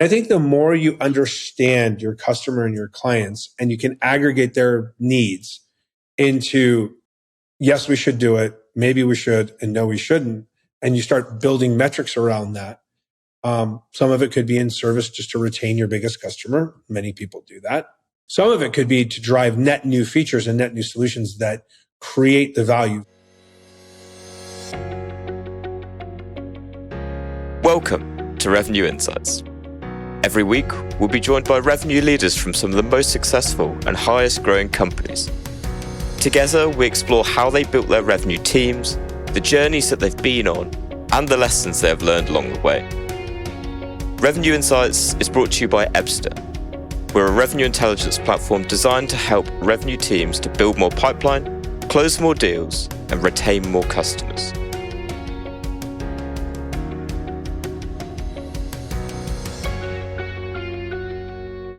I think the more you understand your customer and your clients and you can aggregate their needs into, yes, we should do it, maybe we should, and no, we shouldn't, and you start building metrics around that. Some of it could be in service just to retain your biggest customer. Many people do that. Some of it could be to drive net new features and net new solutions that create the value. Welcome to Revenue Insights. Every week, we'll be joined by revenue leaders from some of the most successful and highest growing companies. Together, we explore how they built their revenue teams, the journeys that they've been on, and the lessons they have learned along the way. Revenue Insights is brought to you by Ebster. We're a revenue intelligence platform designed to help revenue teams to build more pipeline, close more deals, and retain more customers.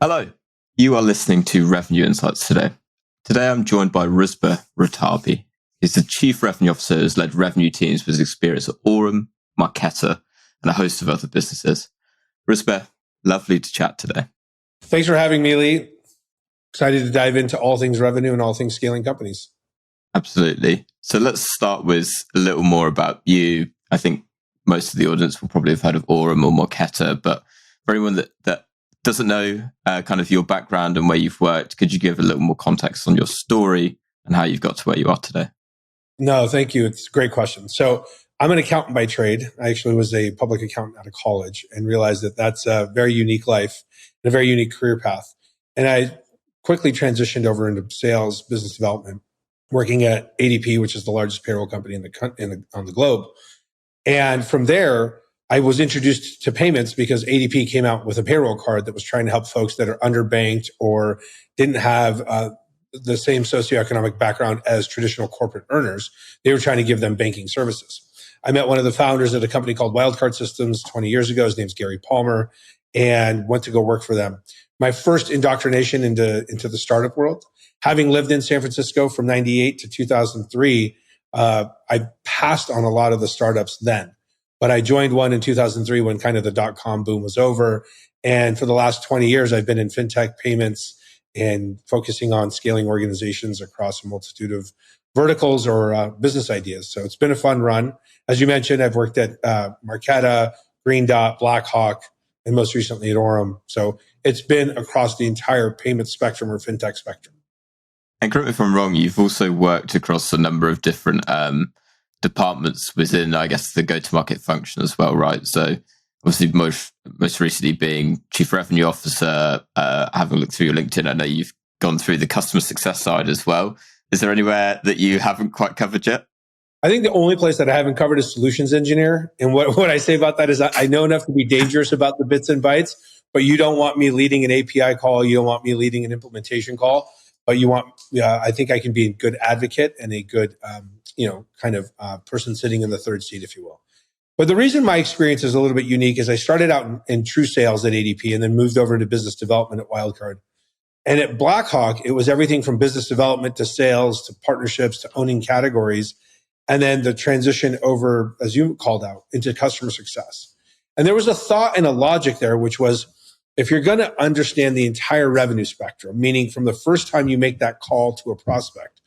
Hello, you are listening to Revenue Insights today. Today I'm joined by Rouzbeh Rotabi. He's the Chief Revenue Officer who has led revenue teams with his experience at Orum, Marqeta, and a host of other businesses. Rouzbeh, lovely to chat today. Thanks for having me, Lee. Excited to dive into all things revenue and all things scaling companies. Absolutely. So let's start with a little more about you. I think most of the audience will probably have heard of Orum or Marqeta, but for anyone that doesn't know kind of your background and where you've worked, could you give a little more context on your story and how you've got to where you are today? No, thank you. It's a great question. So I'm an accountant by trade. I actually was a public accountant out of college and realized that that's a very unique life and a very unique career path. And I quickly transitioned over into sales, business development, working at ADP, which is the largest payroll company on the globe. And from there, I was introduced to payments because ADP came out with a payroll card that was trying to help folks that are underbanked or didn't have the same socioeconomic background as traditional corporate earners. They were trying to give them banking services. I met one of the founders at a company called Wildcard Systems 20 years ago. His name's Gary Palmer, and went to go work for them. My first indoctrination into the startup world, having lived in San Francisco from 98 to 2003, I passed on a lot of the startups then. But I joined one in 2003 when kind of the dot-com boom was over. And for the last 20 years, I've been in fintech payments and focusing on scaling organizations across a multitude of verticals or business ideas. So it's been a fun run. As you mentioned, I've worked at Marqeta, Green Dot, Blackhawk, and most recently at Orum. So it's been across the entire payment spectrum or fintech spectrum. And correct me if I'm wrong, you've also worked across a number of different departments within, I guess, the go-to-market function as well, right? So obviously most recently being Chief Revenue Officer, having looked through your LinkedIn, I know you've gone through the customer success side as well. Is there anywhere that you haven't quite covered yet? I think the only place that I haven't covered is solutions engineer. And what I say about that is I know enough to be dangerous about the bits and bytes, but you don't want me leading an API call. You don't want me leading an implementation call, but you want, I think I can be a good advocate and a good, person sitting in the third seat, if you will. But the reason my experience is a little bit unique is I started out in true sales at ADP and then moved over to business development at Wildcard. And at Blackhawk, it was everything from business development to sales to partnerships to owning categories. And then the transition over, as you called out, into customer success. And there was a thought and a logic there, which was if you're going to understand the entire revenue spectrum, meaning from the first time you make that call to a prospect,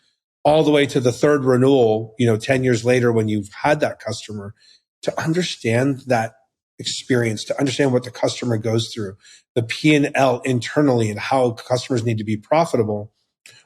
all the way to the third renewal, 10 years later when you've had that customer, to understand that experience, to understand what the customer goes through, the P&L internally and how customers need to be profitable,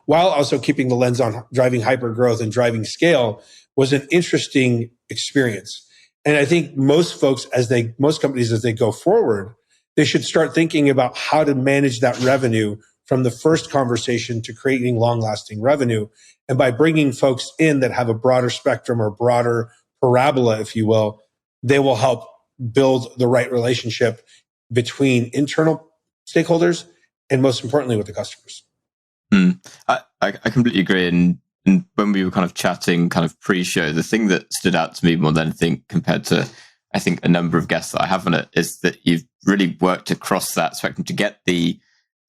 while also keeping the lens on driving hyper growth and driving scale, was an interesting experience. And I think most companies, as they go forward, they should start thinking about how to manage that revenue from the first conversation to creating long-lasting revenue. And by bringing folks in that have a broader spectrum or broader parabola, if you will, they will help build the right relationship between internal stakeholders and most importantly with the customers. I completely agree. And when we were kind of chatting kind of pre-show, the thing that stood out to me more than anything compared to, I think, a number of guests that I have on it is that you've really worked across that spectrum to get the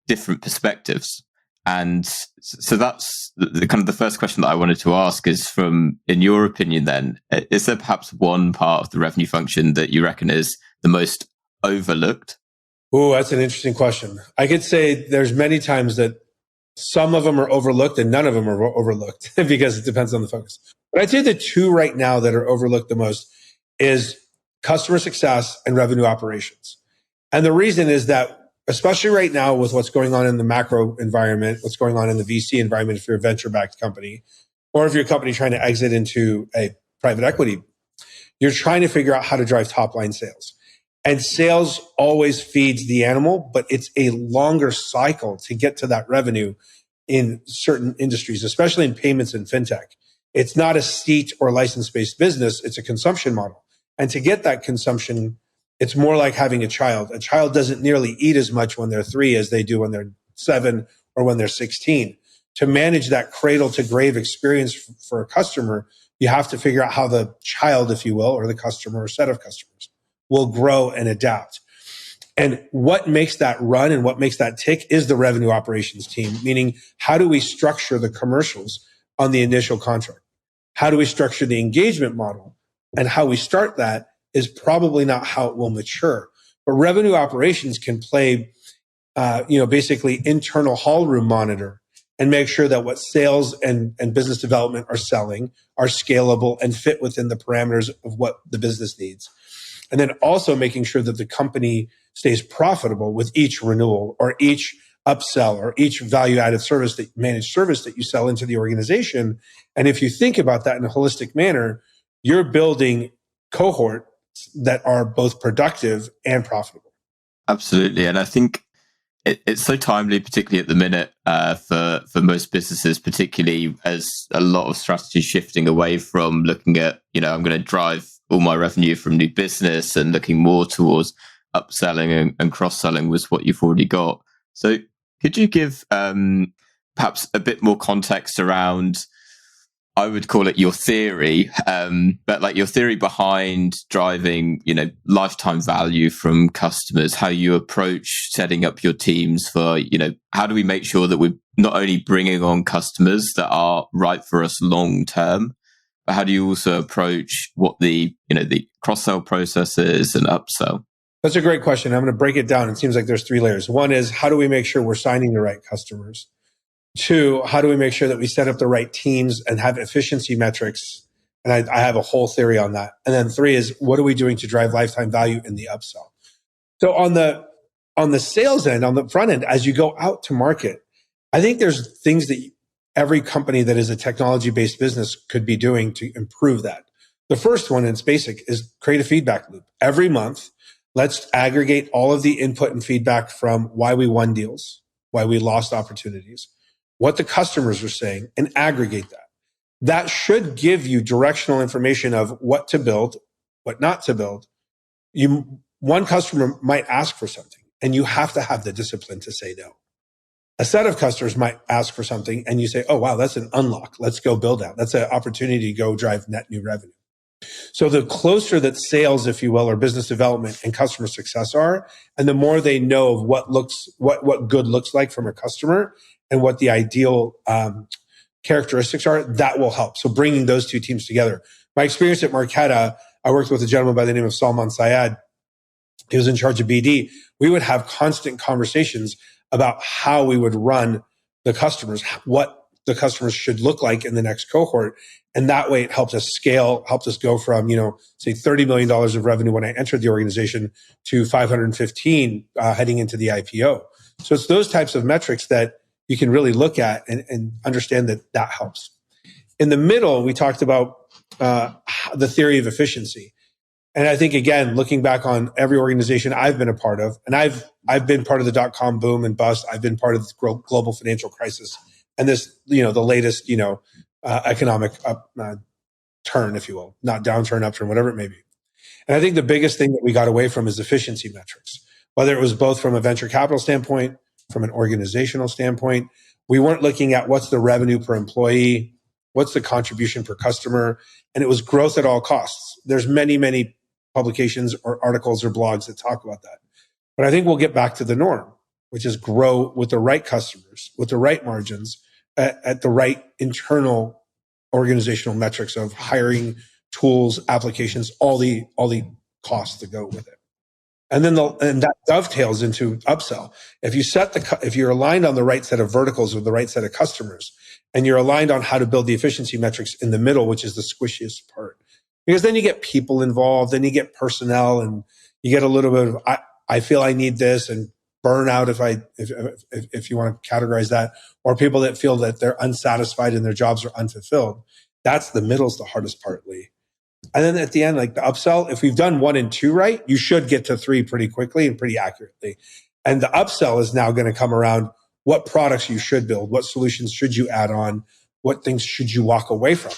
different perspectives. And so that's the kind of the first question that I wanted to ask is in your opinion then, is there perhaps one part of the revenue function that you reckon is the most overlooked? Oh, that's an interesting question. I could say there's many times that some of them are overlooked and none of them are overlooked because it depends on the focus. But I'd say the two right now that are overlooked the most is customer success and revenue operations. And the reason is that, especially right now with what's going on in the macro environment, what's going on in the VC environment, if you're a venture-backed company, or if you're a company trying to exit into a private equity, you're trying to figure out how to drive top-line sales. And sales always feeds the animal, but it's a longer cycle to get to that revenue in certain industries, especially in payments and fintech. It's not a seat or license-based business. It's a consumption model. And to get that consumption, it's more like having a child. A child doesn't nearly eat as much when they're 3 as they do when they're 7 or when they're 16. To manage that cradle to grave experience for a customer, you have to figure out how the child, if you will, or the customer or set of customers will grow and adapt. And what makes that run and what makes that tick is the revenue operations team, meaning how do we structure the commercials on the initial contract? How do we structure the engagement model? And how we start that is probably not how it will mature. But revenue operations can play, basically internal hall room monitor and make sure that what sales and business development are selling are scalable and fit within the parameters of what the business needs. And then also making sure that the company stays profitable with each renewal or each upsell or each value-added service, that managed service that you sell into the organization. And if you think about that in a holistic manner, you're building cohorts that are both productive and profitable. Absolutely. And I think it's so timely, particularly at the minute, for most businesses, particularly as a lot of strategy shifting away from looking at, I'm going to drive all my revenue from new business and looking more towards upselling and cross-selling with what you've already got. So could you give perhaps a bit more context around, I would call it your theory, but like your theory behind driving, lifetime value from customers, how you approach setting up your teams for, how do we make sure that we're not only bringing on customers that are right for us long term, but how do you also approach what the cross-sell process is and upsell? That's a great question. I'm going to break it down. It seems like there's 3 layers. One is, how do we make sure we're signing the right customers? 2, how do we make sure that we set up the right teams and have efficiency metrics? And I have a whole theory on that. And then 3 is, what are we doing to drive lifetime value in the upsell? So on the sales end, on the front end, as you go out to market, I think there's things that every company that is a technology-based business could be doing to improve that. The first one, and it's basic, is create a feedback loop. Every month, let's aggregate all of the input and feedback from why we won deals, why we lost opportunities, what the customers are saying, and aggregate that. That should give you directional information of what to build, what not to build. One customer might ask for something, and you have to have the discipline to say no. A set of customers might ask for something, and you say, oh, wow, that's an unlock. Let's go build that. That's an opportunity to go drive net new revenue. So the closer that sales, if you will, or business development and customer success are, and the more they know of what good looks like from a customer and what the ideal characteristics are, that will help. So bringing those 2 teams together. My experience at Marqeta, I worked with a gentleman by the name of Salman Syed. He was in charge of BD. We would have constant conversations about how we would run the customers, what the customers should look like in the next cohort. And that way it helped us scale, helped us go from, say $30 million of revenue when I entered the organization to 515 heading into the IPO. So it's those types of metrics that you can really look at and understand that helps. In the middle, we talked about the theory of efficiency. And I think, again, looking back on every organization I've been a part of, and I've been part of the dot-com boom and bust. I've been part of the global financial crisis and this, the latest, economic turn, if you will, not downturn, upturn, whatever it may be. And I think the biggest thing that we got away from is efficiency metrics, whether it was both from a venture capital standpoint, from an organizational standpoint. We weren't looking at what's the revenue per employee, what's the contribution per customer, and it was growth at all costs. There's many, many publications or articles or blogs that talk about that. But I think we'll get back to the norm, which is grow with the right customers, with the right margins, at the right internal organizational metrics of hiring, tools, applications, all the costs that go with it. And then and that dovetails into upsell. If you're aligned on the right set of verticals with the right set of customers, and you're aligned on how to build the efficiency metrics in the middle, which is the squishiest part, because then you get people involved, then you get personnel, and you get a little bit of I feel I need this, and burnout if you want to categorize that, or people that feel that they're unsatisfied and their jobs are unfulfilled. That's the middle's the hardest part, Lee. And then at the end, like the upsell, if we've done 1 and 2 right, you should get to 3 pretty quickly and pretty accurately. And the upsell is now going to come around what products you should build, what solutions should you add on, what things should you walk away from.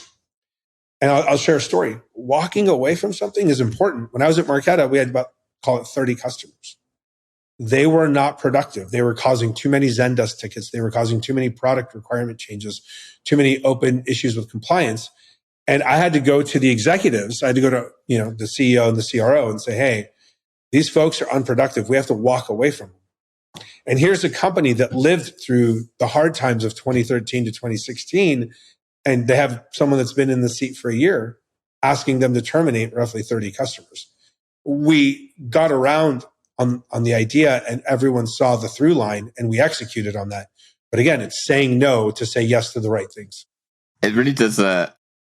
And I'll share a story. Walking away from something is important. When I was at Marqeta, we had about, call it 30 customers. They were not productive. They were causing too many Zendesk tickets. They were causing too many product requirement changes, too many open issues with compliance. And I had to go to the executives. I had to go to, the CEO and the CRO and say, hey, these folks are unproductive. We have to walk away from them. And here's a company that lived through the hard times of 2013 to 2016. And they have someone that's been in the seat for a year asking them to terminate roughly 30 customers. We got around on the idea and everyone saw the through line and we executed on that. But again, it's saying no to say yes to the right things. It really does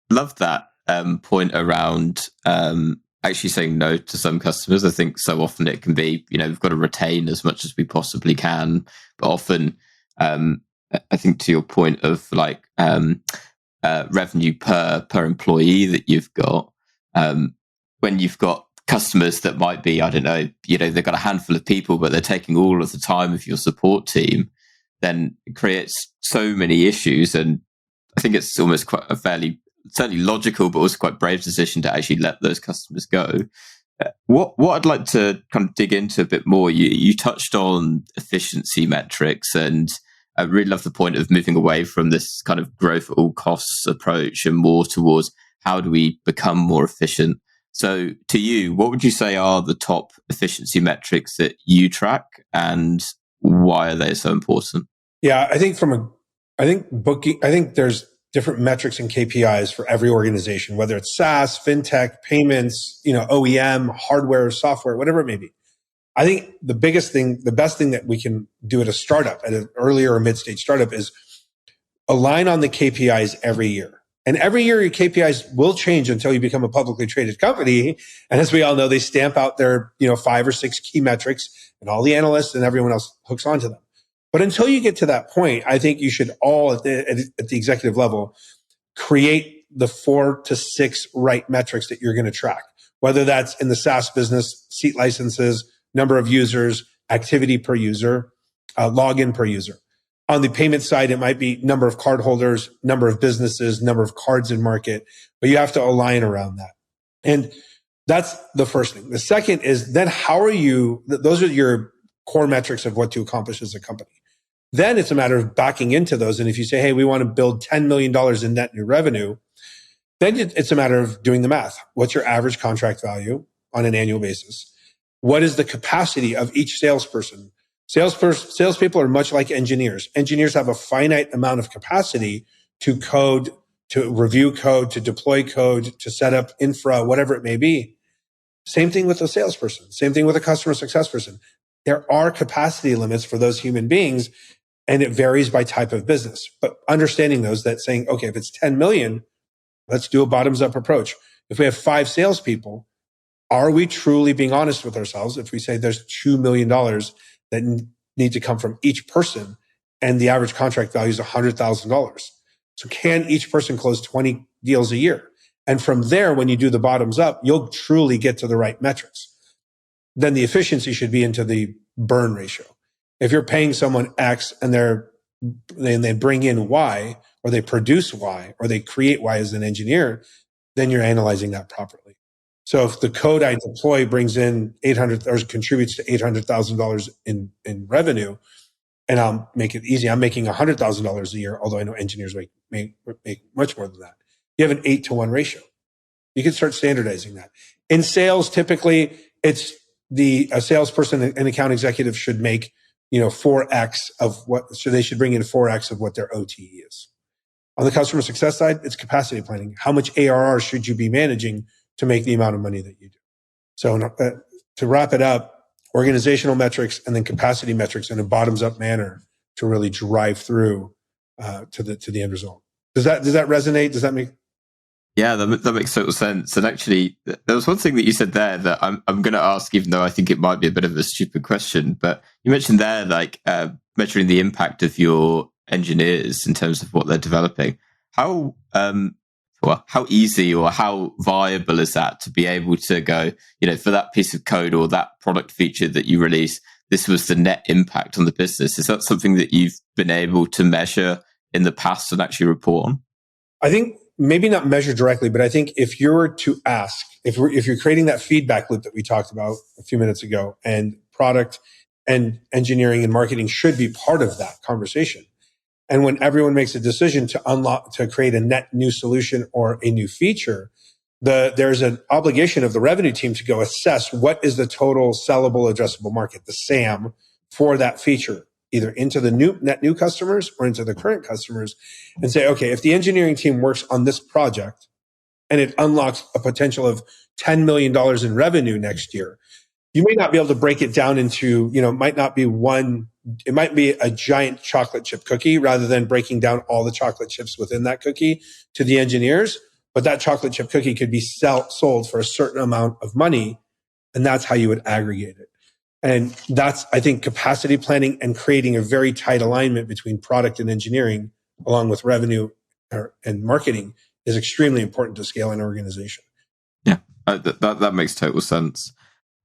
love that point around actually saying no to some customers. I think so often it can be, we've got to retain as much as we possibly can. But often, I think to your point of like revenue per employee that you've got, when you've got customers that might be, I don't know, they've got a handful of people, but they're taking all of the time of your support team, then it creates so many issues. And I think it's almost quite a fairly, certainly logical, but also quite brave decision to actually let those customers go. What I'd like to kind of dig into a bit more, you touched on efficiency metrics, and I really love the point of moving away from this kind of growth at all costs approach and more towards how do we become more efficient. So to you, what would you say are the top efficiency metrics that you track and why are they so important? Yeah, I think there's different metrics and KPIs for every organization, whether it's SaaS, fintech, payments, OEM, hardware, software, whatever it may be. I think the best thing that we can do at a startup, at an earlier or mid-stage startup, is align on the KPIs every year. And every year your KPIs will change until you become a publicly traded company. And as we all know, they stamp out their 5 or 6 key metrics and all the analysts and everyone else hooks onto them. But until you get to that point, I think you should all at the executive level create the 4 to 6 right metrics that you're going to track, whether that's in the SaaS business, seat licenses, number of users, activity per user, login per user. On the payment side, it might be number of cardholders, number of businesses, number of cards in market, but you have to align around that. And that's the first thing. The second is then those are your core metrics of what to accomplish as a company. Then it's a matter of backing into those. And if you say, hey, we want to build $10 million in net new revenue, then it's a matter of doing the math. What's your average contract value on an annual basis? What is the capacity of each salesperson? Salespeople are much like engineers. Engineers have a finite amount of capacity to code, to review code, to deploy code, to set up infra, whatever it may be. Same thing with a salesperson. Same thing with a customer success person. There are capacity limits for those human beings, and it varies by type of business. But understanding those, that saying, okay, if it's 10 million, let's do a bottoms-up approach. If we have 5 salespeople, are we truly being honest with ourselves if we say there's $2 million that need to come from each person and the average contract value is $100,000? So can each person close 20 deals a year? And from there, when you do the bottoms up, you'll truly get to the right metrics. Then the efficiency should be into the burn ratio. If you're paying someone X and they bring in Y, or they produce Y, or they create Y as an engineer, then you're analyzing that properly. So if the code I deploy brings in contributes to $800,000 in revenue, and I'll make it easy, I'm making $100,000 a year, although I know engineers make much more than that. You have an 8-to-1 ratio. You can start standardizing that. In sales, typically, it's a salesperson and account executive should make 4x of what, so they should bring in 4x of what their OTE is. On the customer success side, it's capacity planning. How much ARR should you be managing to make the amount of money that you do? So to wrap it up, organizational metrics, and then capacity metrics in a bottoms-up manner to really drive through to the end result. Does that resonate? Does that make? Yeah, that makes total sense. And actually, there was one thing that you said there that I'm going to ask, even though I think it might be a bit of a stupid question. But you mentioned there, like measuring the impact of your engineers in terms of what they're developing. How easy or how viable is that to be able to go, for that piece of code or that product feature that you release, this was the net impact on the business? Is that something that you've been able to measure in the past and actually report on? I think maybe not measure directly, but I think if you were to ask, if you're creating that feedback loop that we talked about a few minutes ago, and product and engineering and marketing should be part of that conversation. And when everyone makes a decision to create a net new solution or a new feature, there's an obligation of the revenue team to go assess what is the total sellable addressable market, the SAM, for that feature, either into the net new customers or into the current customers, and say, okay, if the engineering team works on this project and it unlocks a potential of $10 million in revenue next year, you may not be able to break it down into, it might be a giant chocolate chip cookie rather than breaking down all the chocolate chips within that cookie to the engineers. But that chocolate chip cookie could be sold for a certain amount of money, and that's how you would aggregate it. And that's, I think, capacity planning and creating a very tight alignment between product and engineering, along with revenue and marketing, is extremely important to scale an organization. Yeah, that makes total sense.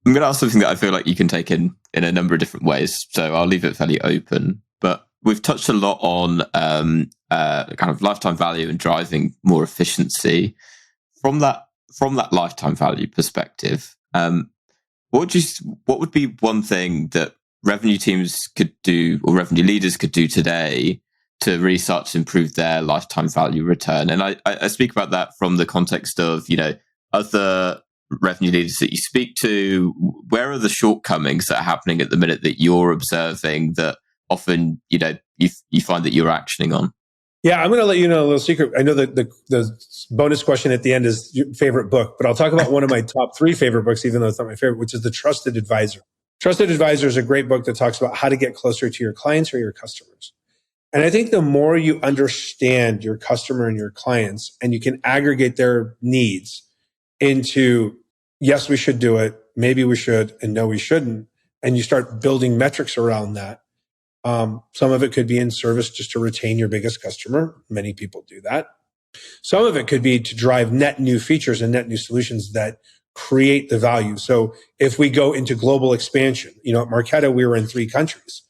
I'm going to ask something that I feel like you can take in a number of different ways, so I'll leave it fairly open. But we've touched a lot on kind of lifetime value and driving more efficiency. From that lifetime value perspective, what would be one thing that revenue teams could do or revenue leaders could do today to really start to improve their lifetime value return? And I speak about that from the context of, other revenue leaders that you speak to. Where are the shortcomings that are happening at the minute that you're observing that often, you find that you're actioning on? Yeah, I'm going to let you know a little secret. I know that the bonus question at the end is your favorite book, but I'll talk about one of my top 3 favorite books, even though it's not my favorite, which is The Trusted Advisor. Trusted Advisor is a great book that talks about how to get closer to your clients or your customers. And I think the more you understand your customer and your clients, and you can aggregate their needs into, yes, we should do it, maybe we should, and no, we shouldn't, and you start building metrics around that. Some of it could be in service just to retain your biggest customer. Many people do that. Some of it could be to drive net new features and net new solutions that create the value. So if we go into global expansion, at Marqeta, we were in 3 countries.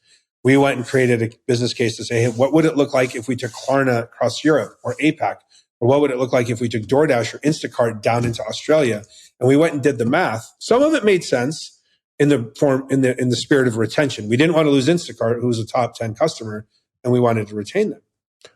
We went and created a business case to say, hey, what would it look like if we took Klarna across Europe or APAC? Or what would it look like if we took DoorDash or Instacart down into Australia? And we went and did the math. Some of it made sense in the spirit of retention. We didn't want to lose Instacart, who was a top 10 customer, and we wanted to retain them.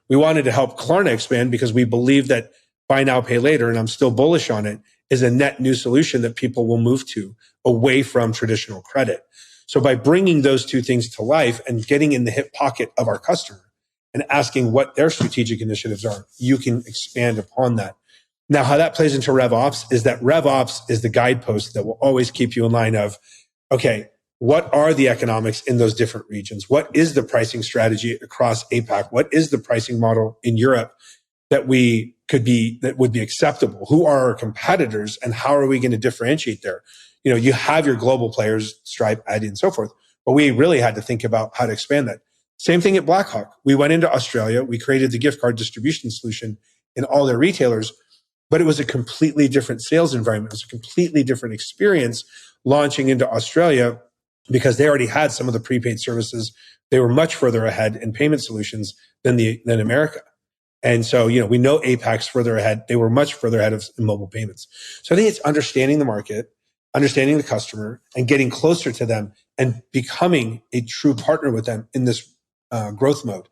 We wanted to help Klarna expand because we believe that buy now, pay later, and I'm still bullish on it, is a net new solution that people will move to away from traditional credit. So by bringing those 2 things to life and getting in the hip pocket of our customer and asking what their strategic initiatives are, you can expand upon that. Now, how that plays into RevOps is that RevOps is the guidepost that will always keep you in line of, okay, what are the economics in those different regions? What is the pricing strategy across APAC? What is the pricing model in Europe that would be acceptable? Who are our competitors, and how are we going to differentiate there? You have your global players, Stripe, Adyen, and so forth, but we really had to think about how to expand that. Same thing at Blackhawk. We went into Australia. We created the gift card distribution solution in all their retailers, but it was a completely different sales environment. It was a completely different experience launching into Australia because they already had some of the prepaid services. They were much further ahead in payment solutions than America. And so, we know APAC's further ahead. They were much further ahead of mobile payments. So I think it's understanding the market, understanding the customer, and getting closer to them and becoming a true partner with them in this growth mode.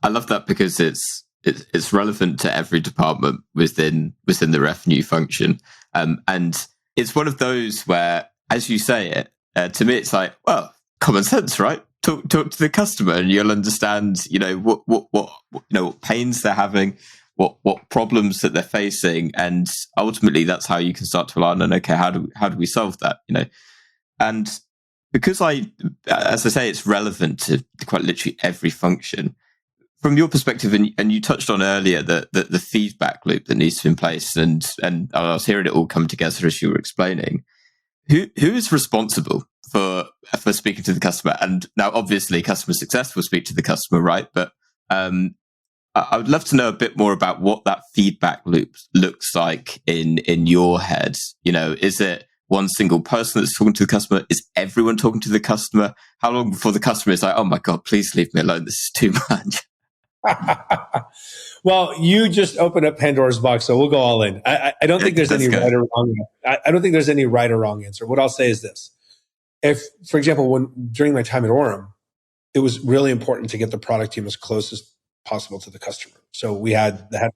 I love that because it's relevant to every department within the revenue function, and it's one of those where, as you say it, to me, it's like, well, common sense, right? Talk to the customer, and you'll understand, what pains they're having, what problems that they're facing, and ultimately, that's how you can start to learn. And okay, how do we solve that? And because as I say, it's relevant to quite literally every function. From your perspective, and you touched on earlier the feedback loop that needs to be in place, and I was hearing it all come together as you were explaining. Who is responsible for speaking to the customer? And now, obviously, customer success will speak to the customer, right? But I would love to know a bit more about what that feedback loop looks like in your head. Is it one single person that's talking to the customer? Is everyone talking to the customer? How long before the customer is like, oh my God, please leave me alone. This is too much. Well, you just opened up Pandora's box, so we'll go all in. I don't think there's any right or wrong. I don't think there's any right or wrong answer. What I'll say is this: if, for example, during my time at Orum, it was really important to get the product team as close as possible to the customer. So we had the head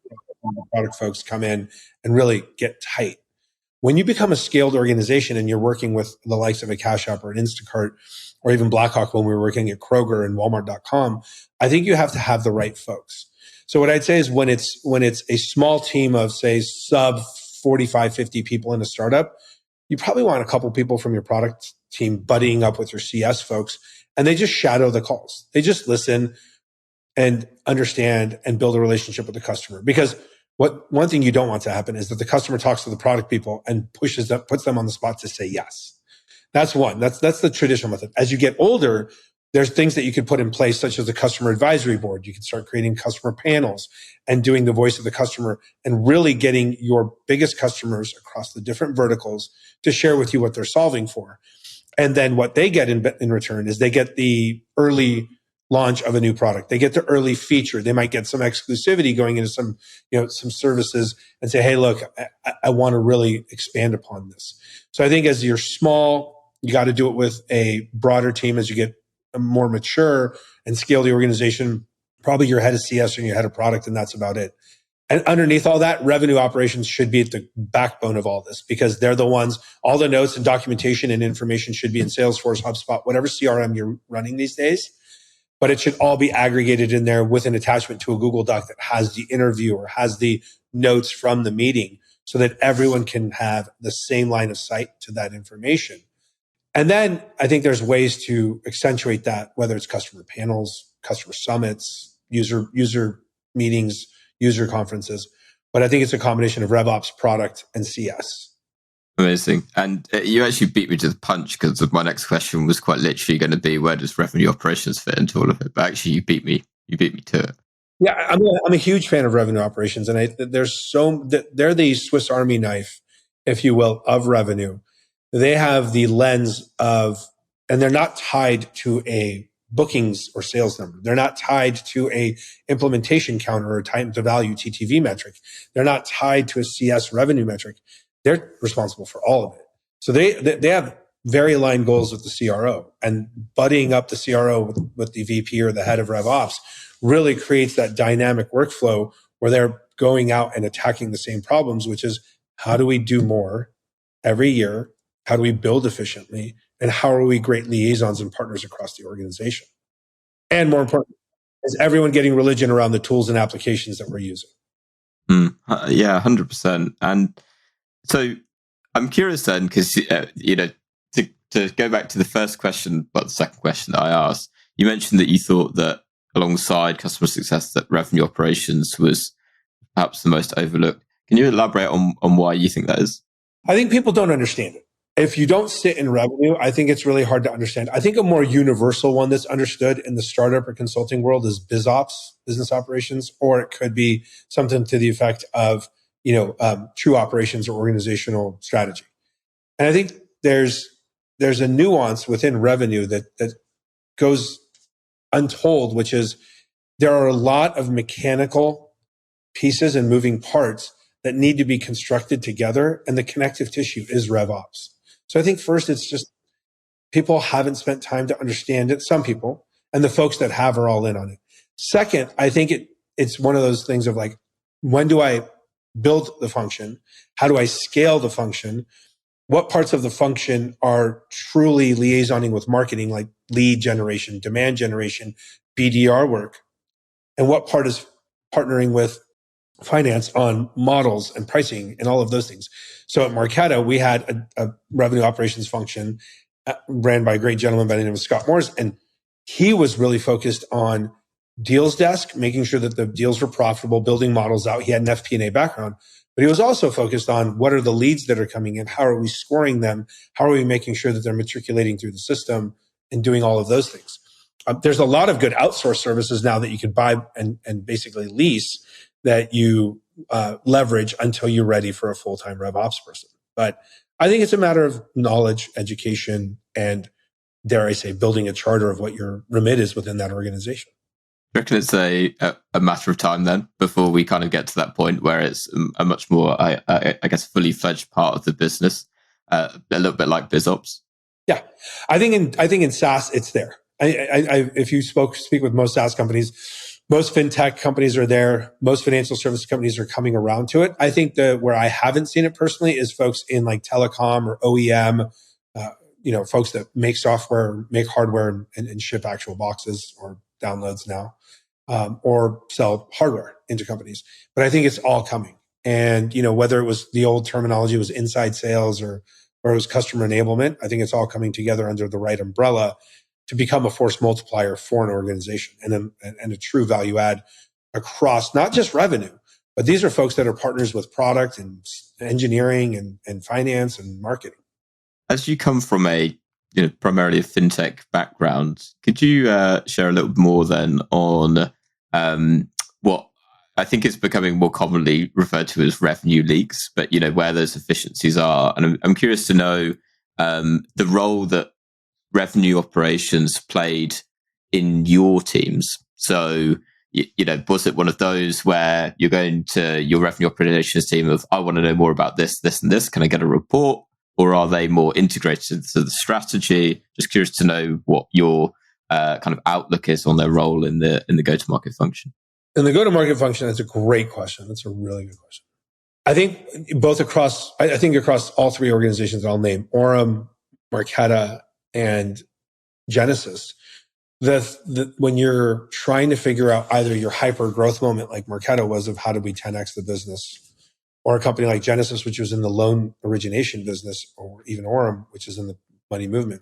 product folks come in and really get tight. When you become a scaled organization and you're working with the likes of a Cash App or an Instacart or even Blackhawk when we were working at Kroger and Walmart.com, I think you have to have the right folks. So what I'd say is when it's a small team of, say, sub 45, 50 people in a startup, you probably want a couple people from your product team buddying up with your CS folks, and they just shadow the calls. They just listen and understand and build a relationship with the customer. Because one thing you don't want to happen is that the customer talks to the product people and puts them on the spot to say yes. That's one. That's the traditional method. As you get older, there's things that you could put in place, such as the customer advisory board. You can start creating customer panels and doing the voice of the customer and really getting your biggest customers across the different verticals to share with you what they're solving for. And then what they get in return is they get the early launch of a new product. They get the early feature. They might get some exclusivity going into some services and say, hey, look, I want to really expand upon this. So I think as you're small, you got to do it with a broader team. As you get more mature and scale the organization, probably your head of CS or your head of product, and that's about it. And underneath all that, revenue operations should be at the backbone of all this, because they're the ones, all the notes and documentation and information should be in Salesforce, HubSpot, whatever CRM you're running these days. But it should all be aggregated in there with an attachment to a Google Doc that has the interview or has the notes from the meeting, so that everyone can have the same line of sight to that information. And then I think there's ways to accentuate that, whether it's customer panels, customer summits, user meetings, user conferences. But I think it's a combination of RevOps, product, and CS. Amazing. And you actually beat me to the punch, because my next question was quite literally going to be, where does revenue operations fit into all of it? But actually you beat me to it. Yeah, I'm a huge fan of revenue operations, and they're the Swiss Army knife, if you will, of revenue. They have the lens of, and they're not tied to a bookings or sales number. They're not tied to a implementation counter or time to value TTV metric. They're not tied to a CS revenue metric. They're responsible for all of it. So they have very aligned goals with the CRO, and buddying up the CRO with the VP or the head of RevOps really creates that dynamic workflow where they're going out and attacking the same problems, which is, how do we do more every year? How do we build efficiently? And how are we great liaisons and partners across the organization? And more important, is everyone getting religion around the tools and applications that we're using? Yeah, 100%. And so I'm curious then, because, to go back to the first question, but the second question that I asked, you mentioned that you thought that alongside customer success, that revenue operations was perhaps the most overlooked. Can you elaborate on why you think that is? I think people don't understand it. If you don't sit in revenue, I think it's really hard to understand. I think a more universal one that's understood in the startup or consulting world is BizOps, business operations, or it could be something to the effect of, true operations or organizational strategy. And I think there's a nuance within revenue that goes untold, which is there are a lot of mechanical pieces and moving parts that need to be constructed together, and the connective tissue is RevOps. So I think first, it's just people haven't spent time to understand it. Some people, and the folks that have are all in on it. Second, I think it's one of those things of like, when do I build the function? How do I scale the function? What parts of the function are truly liaisoning with marketing, like lead generation, demand generation, BDR work? And what part is partnering with finance on models and pricing and all of those things? So at Marqeta, we had a revenue operations function, ran by a great gentleman by the name of Scott Morris. And he was really focused on deals desk, making sure that the deals were profitable, building models out. He had an FP&A background, but he was also focused on what are the leads that are coming in? How are we scoring them? How are we making sure that they're matriculating through the system and doing all of those things? There's a lot of good outsourced services now that you could buy and basically lease that you leverage until you're ready for a full-time rev ops person. But I think it's a matter of knowledge, education, and dare I say, building a charter of what your remit is within that organization. I reckon it's a matter of time then before we kind of get to that point where it's a much more, I guess, fully fledged part of the business, a little bit like BizOps. Yeah, I think in SaaS it's there. If you speak with most SaaS companies, most fintech companies are there. Most financial service companies are coming around to it. I think where I haven't seen it personally is folks in like telecom or OEM, folks that make software, make hardware, and ship actual boxes or downloads now, or sell hardware into companies. But I think it's all coming. And, whether it was the old terminology was inside sales or it was customer enablement, I think it's all coming together under the right umbrella to become a force multiplier for an organization and a true value add across not just revenue, but these are folks that are partners with product and engineering and finance and marketing. As you come from primarily a fintech background, could you share a little more then on what I think is becoming more commonly referred to as revenue leaks, but where those efficiencies are? And I'm curious to know the role that revenue operations played in your teams. So, was it one of those where you're going to your revenue operations team of, I want to know more about this, this, and this. Can I get a report? Or are they more integrated to the strategy? Just curious to know what your kind of outlook is on their role in the go-to-market function. In the go-to-market function, that's a great question. That's a really good question. I think across all three organizations that I'll name, Orum, Marqeta, and Genesis, when you're trying to figure out either your hyper growth moment like Marqeta was of how do we 10x the business, or a company like Genesis, which was in the loan origination business, or even Orum, which is in the money movement,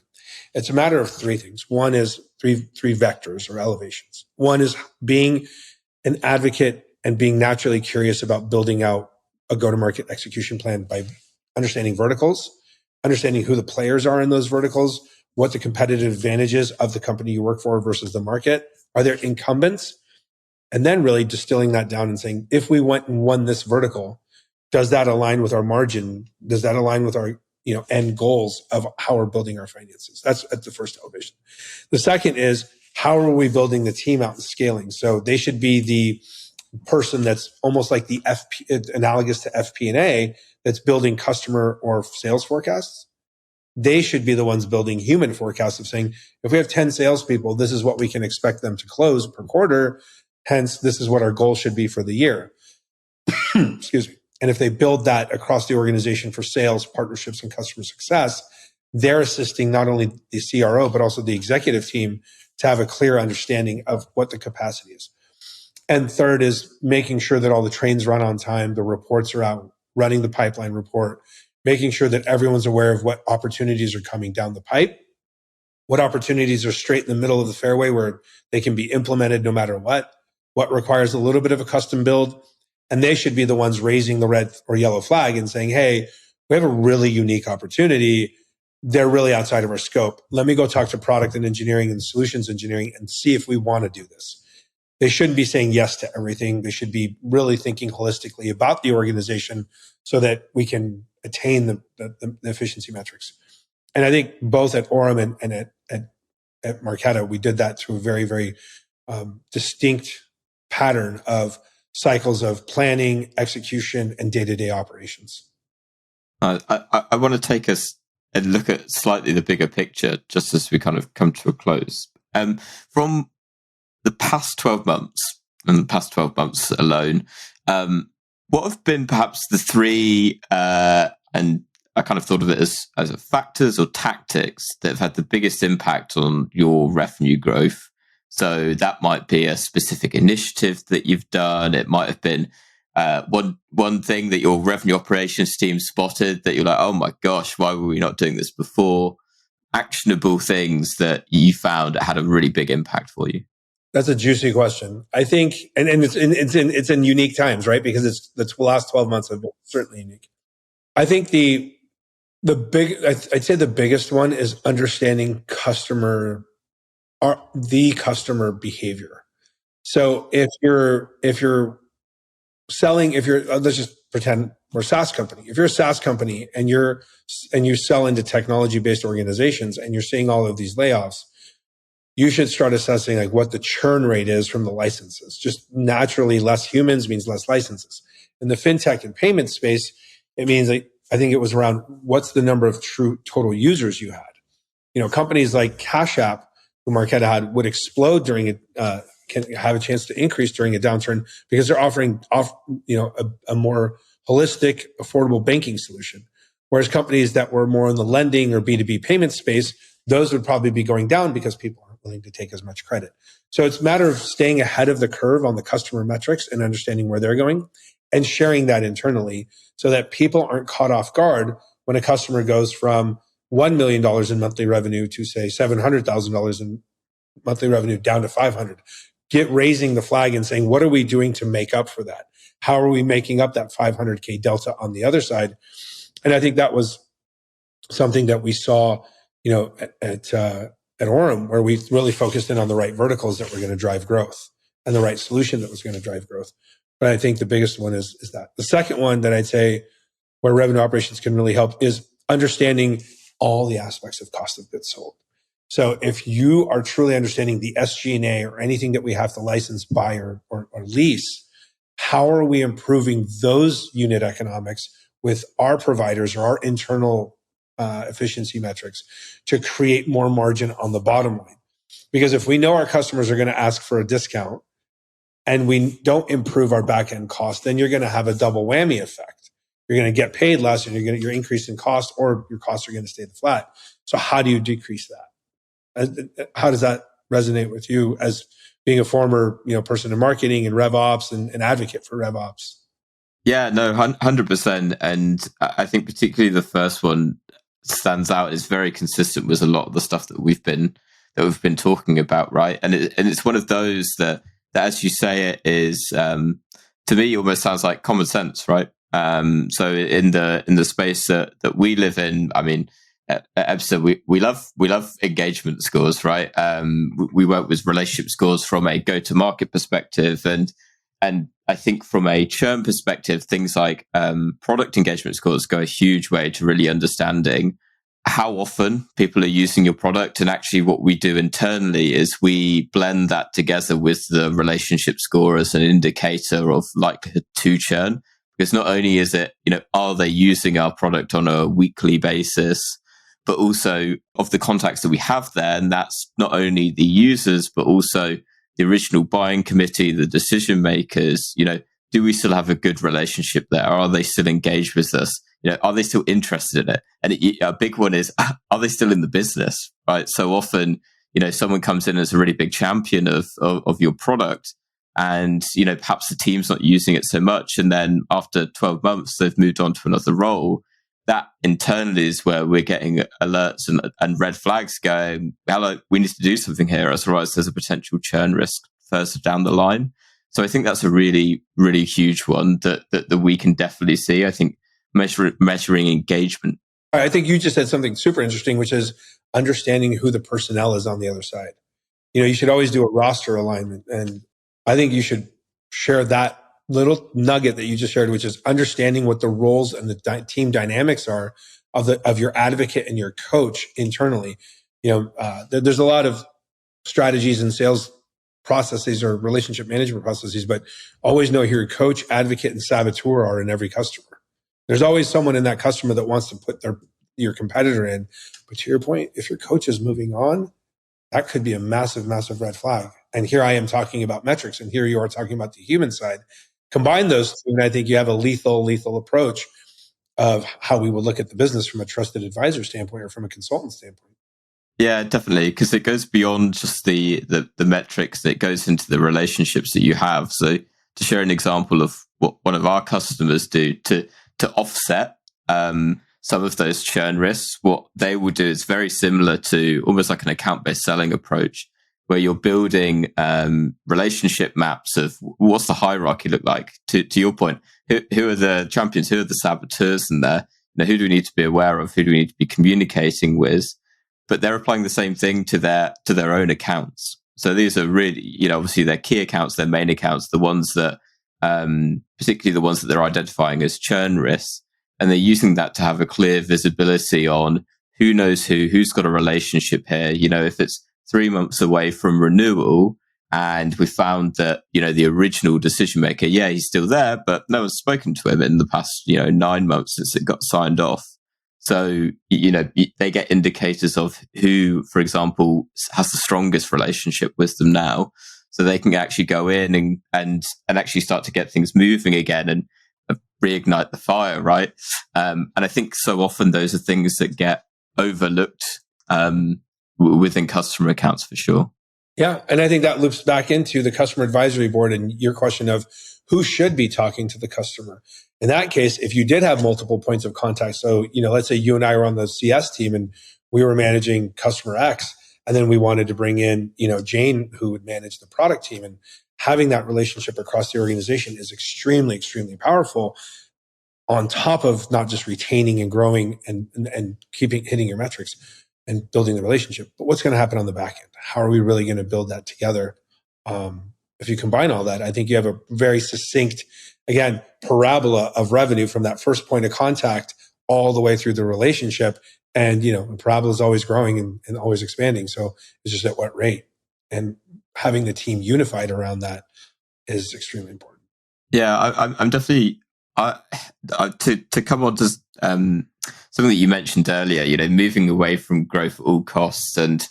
it's a matter of three things. One is three vectors or elevations. One is being an advocate and being naturally curious about building out a go-to-market execution plan by understanding verticals, understanding who the players are in those verticals, what the competitive advantages of the company you work for versus the market. Are there incumbents? And then really distilling that down and saying, if we went and won this vertical, does that align with our margin? Does that align with our end goals of how we're building our finances? That's at the first elevation. The second is, how are we building the team out and scaling? So they should be the person that's almost like the analogous to FP&A that's building customer or sales forecasts. They should be the ones building human forecasts of saying, if we have 10 salespeople, this is what we can expect them to close per quarter. Hence, this is what our goal should be for the year. Excuse me. And if they build that across the organization for sales, partnerships, and customer success, they're assisting not only the CRO, but also the executive team to have a clear understanding of what the capacity is. And third is making sure that all the trains run on time, the reports are out, running the pipeline report, making sure that everyone's aware of what opportunities are coming down the pipe, what opportunities are straight in the middle of the fairway where they can be implemented no matter what requires a little bit of a custom build. And they should be the ones raising the red or yellow flag and saying, hey, we have a really unique opportunity. They're really outside of our scope. Let me go talk to product and engineering and solutions engineering and see if we want to do this. They shouldn't be saying yes to everything. They should be really thinking holistically about the organization so that we can attain the efficiency metrics. And I think both at Orum and at Marqeta, we did that through a very, very distinct pattern of cycles of planning, execution, and day-to-day operations. I want to take us and look at slightly the bigger picture just as we kind of come to a close. From the past 12 months, and the past 12 months alone, what have been perhaps the three, and I kind of thought of it as factors or tactics that have had the biggest impact on your revenue growth? So that might be a specific initiative that you've done. It might have been one thing that your revenue operations team spotted that you're like, oh my gosh, why were we not doing this before? actionable things that you found that had a really big impact for you? That's a juicy question. I think, and it's in unique times, right? Because the last 12 months have been certainly unique. I think I'd say the biggest one is understanding the customer behavior. So if you're selling, let's just pretend we're a SaaS company. If you're a SaaS company and you sell into technology-based organizations and you're seeing all of these layoffs, you should start assessing like what the churn rate is from the licenses. Just naturally, less humans means less licenses. In the fintech and payment space, it means like, I think it was around what's the number of true total users you had. Companies like Cash App, who Marqeta had, would explode can have a chance to increase during a downturn because they're offering a more holistic, affordable banking solution. Whereas companies that were more in the lending or B2B payment space, those would probably be going down because people aren't willing to take as much credit. So it's a matter of staying ahead of the curve on the customer metrics and understanding where they're going and sharing that internally so that people aren't caught off guard when a customer goes from $1 million in monthly revenue to say $700,000 in monthly revenue down to 500. Raising the flag and saying, what are we doing to make up for that? How are we making up that 500K delta on the other side? And I think that was something that we saw, at Orum, where we really focused in on the right verticals that were going to drive growth and the right solution that was going to drive growth. But I think the biggest one is that. The second one that I'd say where revenue operations can really help is understanding all the aspects of cost of goods sold. So if you are truly understanding the SG&A or anything that we have to license, buy, or lease, how are we improving those unit economics with our providers or our internal efficiency metrics to create more margin on the bottom line? Because if we know our customers are going to ask for a discount and we don't improve our back end cost, then you're going to have a double whammy effect. You're going to get paid less and you're increasing cost, or your costs are going to stay flat. So how do you decrease that? How does that resonate with you as being a former, person in marketing and RevOps and advocate for RevOps? Yeah, no, 100%. And I think particularly the first one stands out. Is very consistent with a lot of the stuff that we've been talking about, right? And it's one of those that as you say it is, to me, almost sounds like common sense, right? So in the space that we live in, I mean, at Epson, we love engagement scores, right? We work with relationship scores from a go-to-market perspective, and I think from a churn perspective, things like product engagement scores go a huge way to really understanding how often people are using your product. And actually, what we do internally is we blend that together with the relationship score as an indicator of likelihood to churn. Because not only is it, are they using our product on a weekly basis, but also of the contacts that we have there. And that's not only the users, but also the original buying committee, the decision makers. Do we still have a good relationship there? Are they still engaged with us? Are they still interested in it? And a big one is, are they still in the business, right? So often, someone comes in as a really big champion of your product, and, perhaps the team's not using it so much. And then after 12 months, they've moved on to another role. That internally is where we're getting alerts and red flags going, hello, we need to do something here, otherwise there's a potential churn risk further down the line. So I think that's a really, really huge one that we can definitely see. I think measuring engagement. I think you just said something super interesting, which is understanding who the personnel is on the other side. You should always do a roster alignment. And I think you should share that little nugget that you just shared, which is understanding what the roles and the team dynamics are of your advocate and your coach internally. There's a lot of strategies and sales processes or relationship management processes, but always know who your coach, advocate, and saboteur are in every customer. There's always someone in that customer that wants to put your competitor in. But to your point, if your coach is moving on, that could be a massive, massive red flag. And here I am talking about metrics, and here you are talking about the human side. Combine those two, and I think you have a lethal approach of how we would look at the business from a trusted advisor standpoint or from a consultant standpoint. Yeah, definitely, because it goes beyond just the metrics. It goes into the relationships that you have. So to share an example of what one of our customers do to offset some of those churn risks, what they will do is very similar to almost like an account-based selling approach, where you're building relationship maps of what's the hierarchy look like. To your point, who are the champions, who are the saboteurs in there? Who do we need to be aware of? Who do we need to be communicating with? But they're applying the same thing to their own accounts. So these are really, obviously their key accounts, their main accounts, the ones that, particularly the ones that they're identifying as churn risks. And they're using that to have a clear visibility on who knows who's got a relationship here. If it's 3 months away from renewal and we found that, the original decision maker, he's still there, but no one's spoken to him in the past, 9 months since it got signed off. So, they get indicators of who, for example, has the strongest relationship with them now. So they can actually go in and actually start to get things moving again and reignite the fire, right? And I think so often those are things that get overlooked within customer accounts for sure. Yeah. And I think that loops back into the customer advisory board and your question of who should be talking to the customer. In that case, if you did have multiple points of contact, so, let's say you and I were on the CS team and we were managing customer X, and then we wanted to bring in, Jane, who would manage the product team, and having that relationship across the organization is extremely, extremely powerful, on top of not just retaining and growing and hitting your metrics and building the relationship. But what's going to happen on the back end? How are we really going to build that together? If you combine all that, I think you have a very succinct, again, parabola of revenue from that first point of contact all the way through the relationship. And, the parabola is always growing and always expanding. So it's just at what rate? And having the team unified around that is extremely important. Yeah, I'm definitely, to come on to something that you mentioned earlier, moving away from growth at all costs. And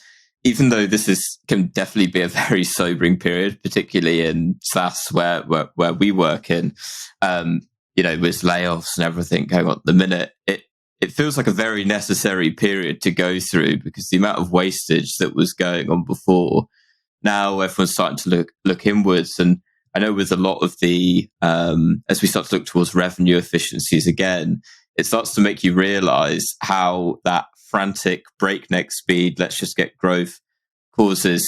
even though this can definitely be a very sobering period, particularly in SaaS where we work in, with layoffs and everything going on at the minute, it feels like a very necessary period to go through, because the amount of wastage that was going on before, now everyone's starting to look inwards. And I know with a lot of the, as we start to look towards revenue efficiencies again, it starts to make you realize how that frantic breakneck speed, let's just get growth, causes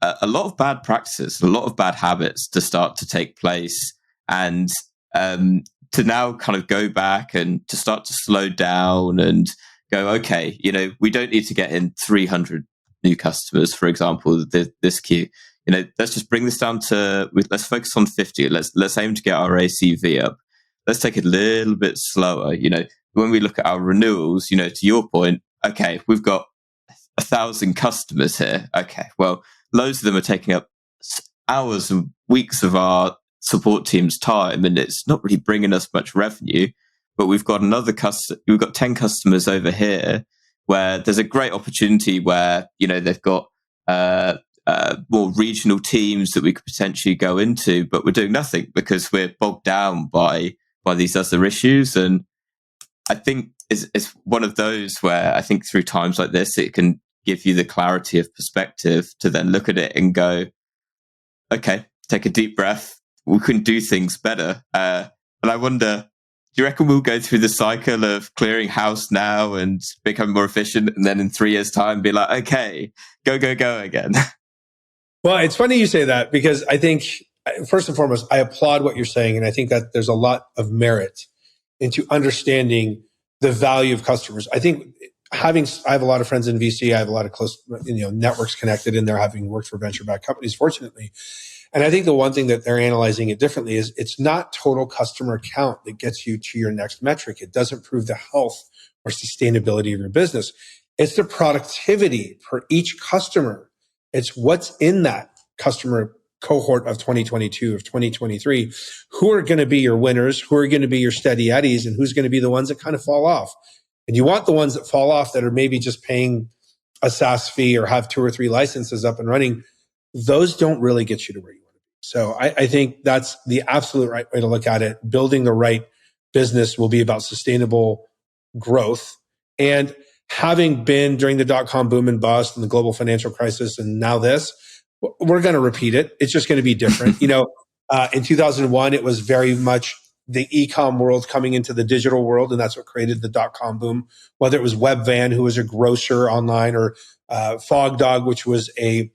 a lot of bad practices, a lot of bad habits to start to take place. And to now kind of go back and to start to slow down and go, okay, we don't need to get in 300 new customers, for example, this queue. Let's just bring this down to, let's focus on 50. Let's aim to get our ACV up. Let's take it a little bit slower. When we look at our renewals, to your point, okay, we've got 1,000 customers here. Okay, well, loads of them are taking up hours and weeks of our support team's time, and it's not really bringing us much revenue. But we've got we've got 10 customers over here where there's a great opportunity where, they've got more regional teams that we could potentially go into, but we're doing nothing because we're bogged down by these other issues. And I think it's one of those where I think through times like this, it can give you the clarity of perspective to then look at it and go, okay, take a deep breath. We can do things better. And I wonder, do you reckon we'll go through the cycle of clearing house now and become more efficient, and then in 3 years' time be like, okay, go again? Well, it's funny you say that, because I think, first and foremost, I applaud what you're saying. And I think that there's a lot of merit into understanding the value of customers. I think I have a lot of friends in VC. I have a lot of close, networks connected in there, having worked for venture-backed companies, fortunately. And I think the one thing that they're analyzing it differently is it's not total customer count that gets you to your next metric. It doesn't prove the health or sustainability of your business. It's the productivity per each customer. It's what's in that customer cohort of 2022, of 2023. Who are going to be your winners? Who are going to be your steady eddies? And who's going to be the ones that kind of fall off? And you want the ones that fall off that are maybe just paying a SaaS fee or have 2 or 3 licenses up and running. Those don't really get you to where you want to be. So I think that's the absolute right way to look at it. Building the right business will be about sustainable growth. And having been during the dot-com boom and bust and the global financial crisis and now this, we're going to repeat it. It's just going to be different. In 2001, it was very much the e-com world coming into the digital world, and that's what created the dot-com boom, whether it was Webvan, who was a grocer online, or Fog Dog, which was a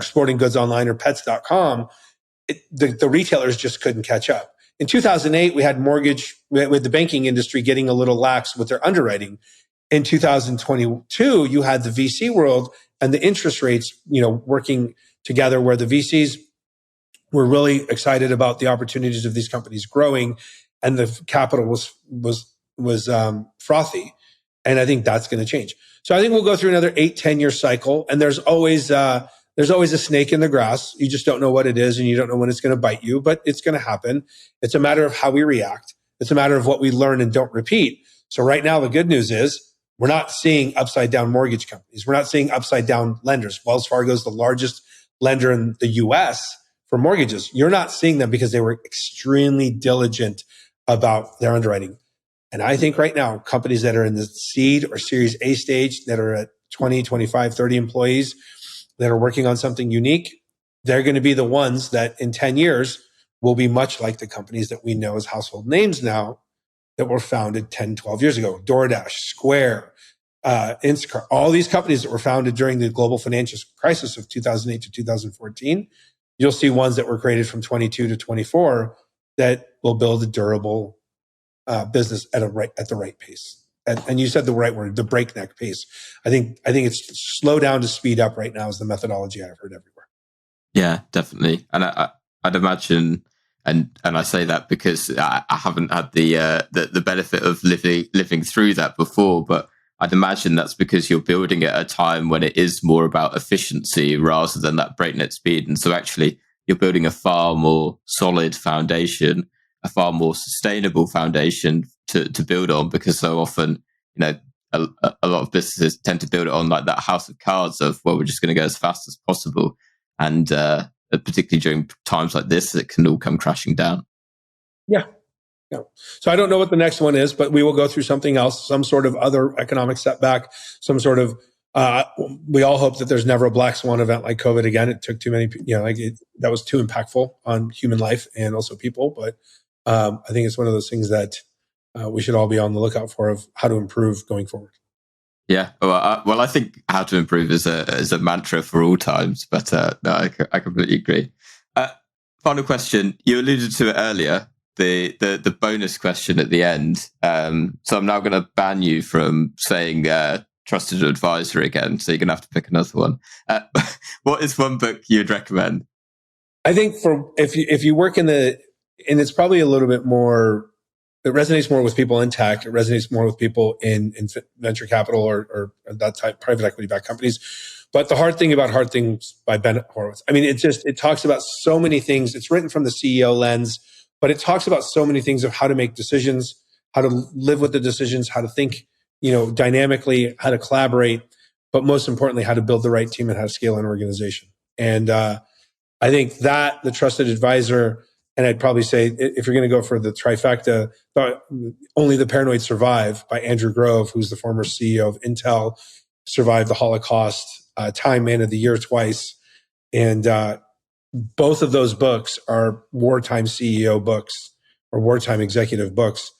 sporting goods online, or Pets.com, the retailers just couldn't catch up. In 2008, we had the banking industry getting a little lax with their underwriting. In 2022, you had the VC world and the interest rates, working together, where the VCs were really excited about the opportunities of these companies growing, and the capital was frothy. And I think that's going to change. So I think we'll go through another 8-10 year cycle, and there's always a snake in the grass. You just don't know what it is, and you don't know when it's going to bite you, but it's going to happen. It's a matter of how we react. It's a matter of what we learn and don't repeat. So right now, the good news is we're not seeing upside down mortgage companies. We're not seeing upside down lenders. Wells Fargo is the largest lender in the US for mortgages. You're not seeing them because they were extremely diligent about their underwriting. And I think right now, companies that are in the seed or Series A stage, that are at 20, 25, 30 employees, that are working on something unique, they're going to be the ones that in 10 years will be much like the companies that we know as household names now, that were founded 10, 12 years ago. DoorDash, Square, Instacart, all these companies that were founded during the global financial crisis of 2008 to 2014. You'll see ones that were created from 22 to 24 that will build a durable business at the right pace. And you said the right word, the breakneck pace. I think it's slow down to speed up right now is the methodology I've heard everywhere. Yeah, definitely. And I'd imagine, and I say that because I haven't had the benefit of living through that before, but I'd imagine that's because you're building at a time when it is more about efficiency rather than that breakneck speed. And so actually you're building a far more solid foundation, a far more sustainable foundation to build on, because so often, a lot of businesses tend to build it on like that house of cards of, well, we're just going to go as fast as possible. And particularly during times like this, it can all come crashing down. Yeah. So I don't know what the next one is, but we will go through something else, some sort of other economic setback, some sort of, we all hope that there's never a black swan event like COVID again. It took too many, that was too impactful on human life and also people. But I think it's one of those things that we should all be on the lookout for, of how to improve going forward. Yeah, well, I think how to improve is a mantra for all times, but no, I completely agree. Final question. You alluded to it earlier, the bonus question at the end. So I'm now going to ban you from saying trusted advisor again. So you're going to have to pick another one. What is one book you'd recommend? I think if you work and it's probably a little bit more, it resonates more with people in tech. It resonates more with people in venture capital or that type private equity backed companies. But the Hard Thing About Hard Things by Ben Horowitz. I mean, it talks about so many things. It's written from the CEO lens, but it talks about so many things of how to make decisions, how to live with the decisions, how to think, dynamically, how to collaborate, but most importantly, how to build the right team and how to scale an organization. And I think that the trusted advisor, and I'd probably say, if you're going to go for the trifecta, Only the Paranoid Survive by Andrew Grove, who's the former CEO of Intel, survived the Holocaust, Time Man of the Year twice. And both of those books are wartime CEO books or wartime executive books.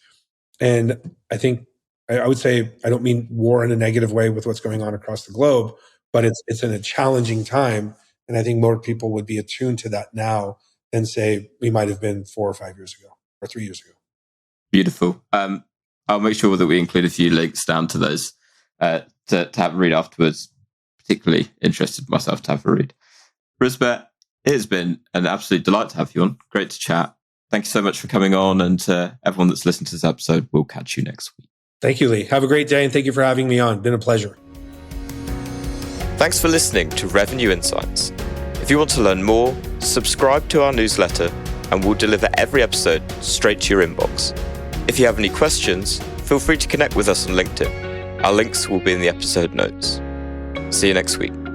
And I think I would say, I don't mean war in a negative way with what's going on across the globe, but it's in a challenging time. And I think more people would be attuned to that now than say we might have been 4 or 5 years ago or 3 years ago. Beautiful. I'll make sure that we include a few links down to those to have a read afterwards. Particularly interested myself to have a read. Rouzbeh, it has been an absolute delight to have you on. Great to chat. Thank you so much for coming on, and to everyone that's listened to this episode, we'll catch you next week. Thank you, Lee. Have a great day, and thank you for having me on. Been a pleasure. Thanks for listening to Revenue Insights. If you want to learn more, subscribe to our newsletter and we'll deliver every episode straight to your inbox. If you have any questions, feel free to connect with us on LinkedIn. Our links will be in the episode notes. See you next week.